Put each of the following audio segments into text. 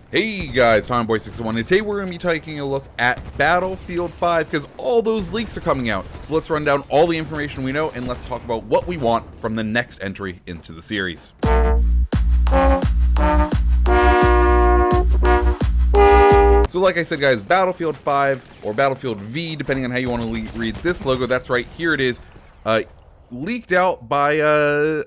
Hey guys, Tomboy61, and today we're going to be taking a look at Battlefield 5 because all those leaks are coming out. So let's run down all the information we know and let's talk about what we want from the next entry into the series. So like I said guys, Battlefield 5 or Battlefield V, depending on how you want to read this logo, that's right, here it is. Leaked out by,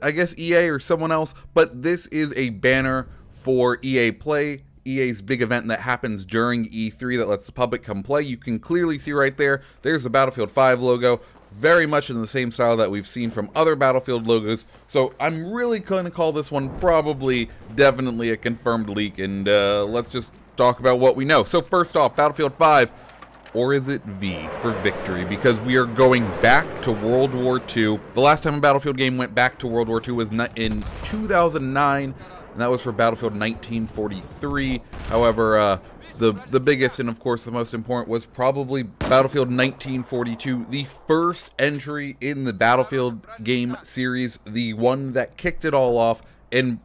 I guess EA or someone else, but this is a banner for EA Play. EA's big event that happens during E3 that lets the public come play. You can clearly see right there, there's the Battlefield 5 logo, very much in the same style that we've seen from other Battlefield logos. So I'm really going to call this one probably definitely a confirmed leak, and let's just talk about what we know. So first off, Battlefield 5, or is it V for victory? Because we are going back to World War II. The last time a Battlefield game went back to World War II was in 2009. And that was for Battlefield 1943. However, the biggest and of course the most important was probably Battlefield 1942, the first entry in the Battlefield game series, the one that kicked it all off, and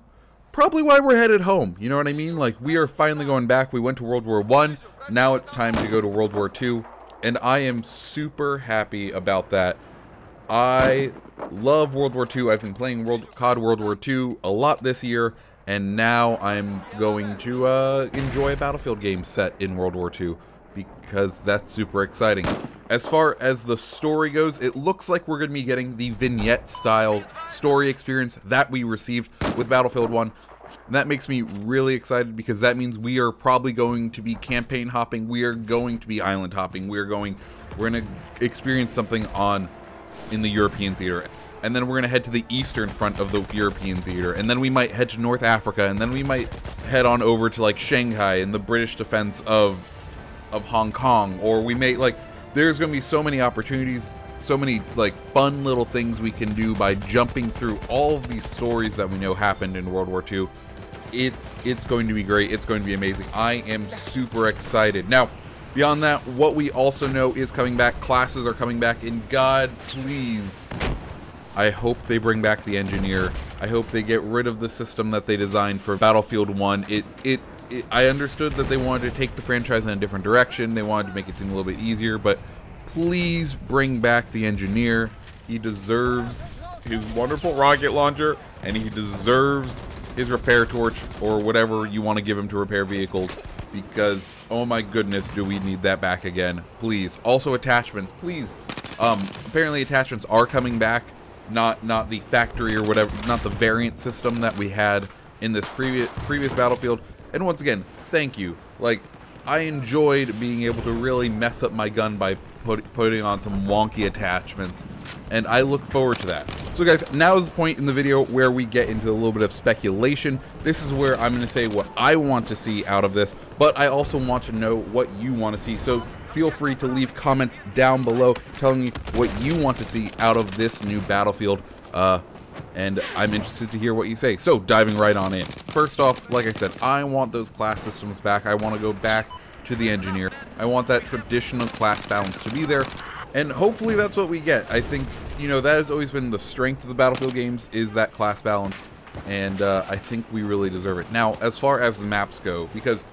probably why we're headed home. You know what I mean? Like, we are finally going back. We went to World War I, now it's time to go to World War II, and I am super happy about that. I love World War II. I've been playing COD World War II a lot this year, and now I'm going to enjoy a Battlefield game set in World War II because that's super exciting. As far as the story goes, it looks like we're going to be getting the vignette-style story experience that we received with Battlefield 1. And that makes me really excited because that means we are probably going to be campaign hopping, we are going to be island hopping, we're going to experience something in the European theater. And then we're going to head to the eastern front of the European theater, and then we might head to North Africa, and then we might head on over to like Shanghai and the British defense of Hong Kong, or we may, like, there's going to be so many opportunities, so many like fun little things we can do by jumping through all of these stories that we know happened in World War II. It's going to be great. It's going to be amazing. I am super excited. Now, beyond that, what we also know is coming back. Classes are coming back, and God, please, I hope they bring back the engineer. I hope they get rid of the system that they designed for Battlefield 1. I understood that they wanted to take the franchise in a different direction. They wanted to make it seem a little bit easier, but please bring back the engineer. He deserves his wonderful rocket launcher, and he deserves his repair torch, or whatever you want to give him to repair vehicles, because, oh my goodness, do we need that back again. Please. Also, attachments, please. Apparently attachments are coming back. Not the factory or whatever, not the variant system that we had in this previous Battlefield. And once again, thank you. Like, I enjoyed being able to really mess up my gun by putting on some wonky attachments, and I look forward to that. So guys, now is the point in the video where we get into a little bit of speculation. This is where I'm going to say what I want to see out of this, but I also want to know what you want to see. So feel free to leave comments down below telling me what you want to see out of this new Battlefield, and I'm interested to hear what you say. So diving right on in. First off, like I said, I want those class systems back. I want to go back to the engineer. I want that traditional class balance to be there, and hopefully that's what we get. I think, you know, that has always been the strength of the Battlefield games, is that class balance, and I think we really deserve it. Now, as far as the maps go, because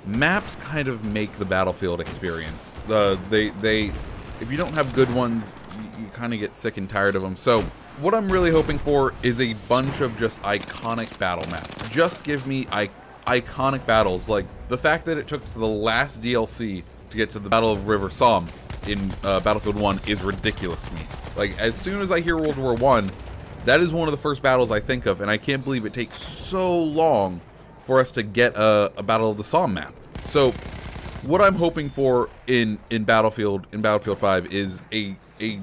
maps kind of make the Battlefield experience. If you don't have good ones, you kind of get sick and tired of them. So what I'm really hoping for is a bunch of just iconic battle maps. Just give me iconic battles. Like, the fact that it took to the last DLC to get to the Battle of River Somme in Battlefield 1 is ridiculous to me. Like, as soon as I hear World War I, that is one of the first battles I think of, and I can't believe it takes so long for us to get a Battle of the Somme map. So what I'm hoping for in Battlefield 5 is a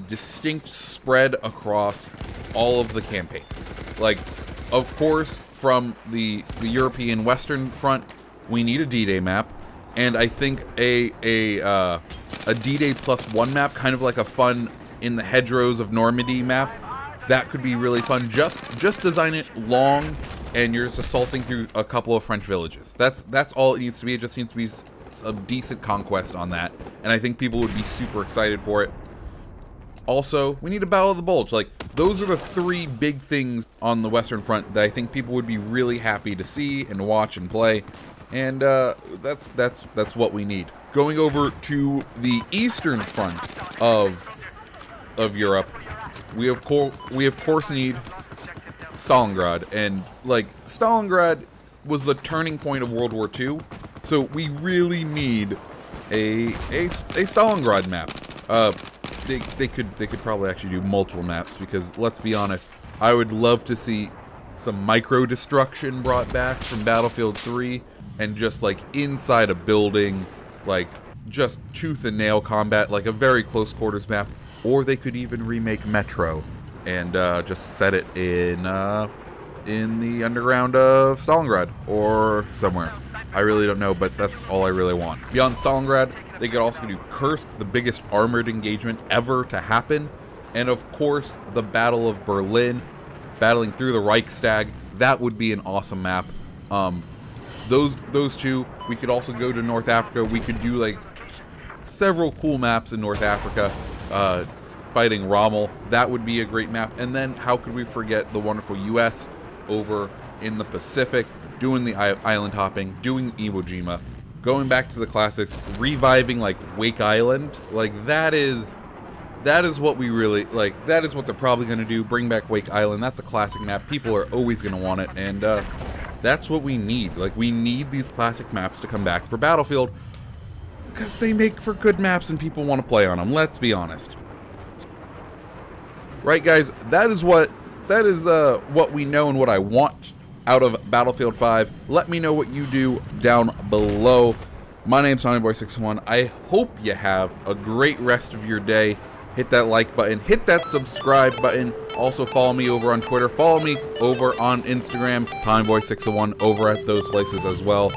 distinct spread across all of the campaigns. Like, of course, from the European Western Front, we need a D-Day map, and I think a D-Day +1 map, kind of like a fun in the hedgerows of Normandy map, that could be really fun. Just design it long, and you're just assaulting through a couple of French villages. That's all it needs to be. It just needs to be a decent conquest on that, and I think people would be super excited for it. Also, we need a Battle of the Bulge. Like, those are the three big things on the Western Front that I think people would be really happy to see and watch and play. And that's what we need. Going over to the eastern front of Europe, we of course need Stalingrad, and like Stalingrad was the turning point of World War II, so we really need a Stalingrad map. They could probably actually do multiple maps, because let's be honest, I would love to see some micro destruction brought back from Battlefield 3, and just like inside a building, like just tooth and nail combat, like a very close quarters map. Or they could even remake Metro and just set it in the underground of Stalingrad or somewhere. I really don't know, but that's all I really want. Beyond Stalingrad, they could also do Kursk, the biggest armored engagement ever to happen, and of course the Battle of Berlin, battling through the Reichstag. That would be an awesome map. Those two. We could also go to North Africa. We could do like several cool maps in North Africa, fighting Rommel. That would be a great map. And then how could we forget the wonderful US over in the Pacific, doing the island hopping, doing Iwo Jima, going back to the classics, reviving like Wake Island. Like that is what we really like. That is what they're probably going to do. Bring back Wake Island. That's a classic map. People are always going to want it, and that's what we need. Like, we need these classic maps to come back for Battlefield, because they make for good maps and people want to play on them. Let's be honest. Right, guys? That is what we know and what I want out of Battlefield 5. Let me know what you do down below. My name's TommyBoy61. I hope you have a great rest of your day. Hit that like button, hit that subscribe button. Also follow me over on Twitter, follow me over on Instagram, TommyBoy601 over at those places as well.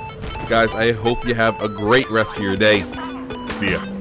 Guys, I hope you have a great rest of your day. See ya.